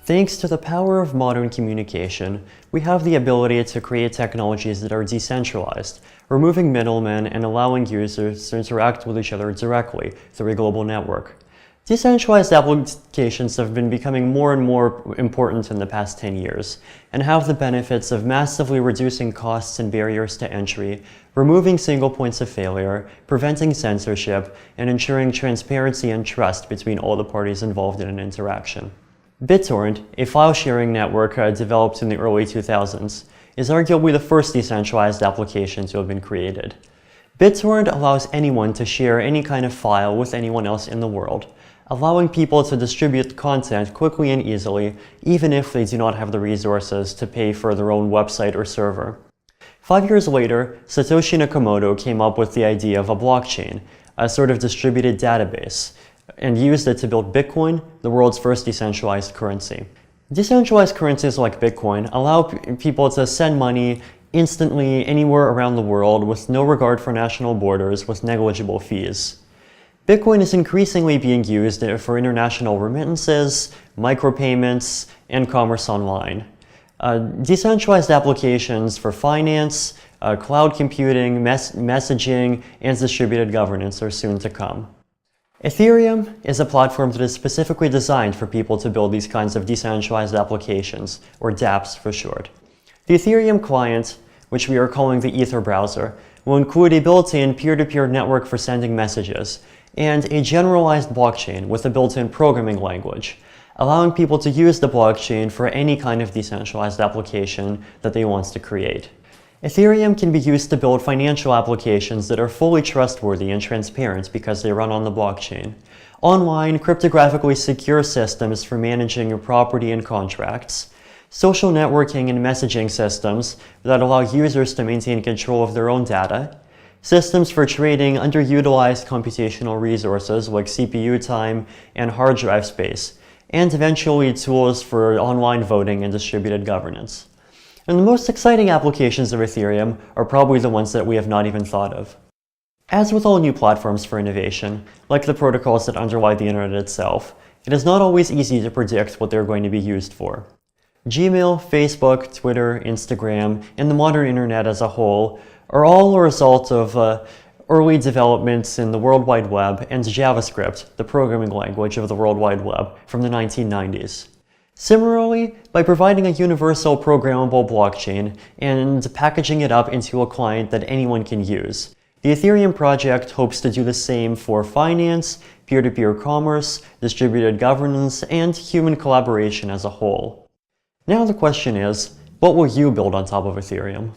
Thanks to the power of modern communication, we have the ability to create technologies that are decentralized, removing middlemen and allowing users to interact with each other directly through a global network. Decentralized applications have been becoming more and more important in the past 10 years, and have the benefits of massively reducing costs and barriers to entry, removing single points of failure, preventing censorship, and ensuring transparency and trust between all the parties involved in an interaction. BitTorrent, a file-sharing network developed in the early 2000s, is arguably the first decentralized application to have been created. BitTorrent allows anyone to share any kind of file with anyone else in the world, allowing people to distribute content quickly and easily, even if they do not have the resources to pay for their own website or server. 5 years later, Satoshi Nakamoto came up with the idea of a blockchain, a sort of distributed database, and used it to build Bitcoin, the world's first decentralized currency. Decentralized currencies like Bitcoin allow people to send money instantly anywhere around the world with no regard for national borders with negligible fees. Bitcoin is increasingly being used for international remittances, micropayments, and commerce online. Decentralized applications for finance, cloud computing, messaging, and distributed governance are soon to come. Ethereum is a platform that is specifically designed for people to build these kinds of decentralized applications, or dApps for short. The Ethereum client, which we are calling the Ether browser, will include a built-in peer-to-peer network for sending messages, and a generalized blockchain with a built-in programming language, allowing people to use the blockchain for any kind of decentralized application that they want to create. Ethereum can be used to build financial applications that are fully trustworthy and transparent because they run on the blockchain. Online, cryptographically secure systems for managing your property and contracts. Social networking and messaging systems that allow users to maintain control of their own data. Systems for trading underutilized computational resources like CPU time and hard drive space, and eventually tools for online voting and distributed governance. And the most exciting applications of Ethereum are probably the ones that we have not even thought of. As with all new platforms for innovation, like the protocols that underlie the internet itself, it is not always easy to predict what they're going to be used for. Gmail, Facebook, Twitter, Instagram, and the modern internet as a whole are all a result of early developments in the World Wide Web and JavaScript, the programming language of the World Wide Web, from the 1990s. Similarly, by providing a universal programmable blockchain and packaging it up into a client that anyone can use, the Ethereum project hopes to do the same for finance, peer-to-peer commerce, distributed governance, and human collaboration as a whole. Now the question is, what will you build on top of Ethereum?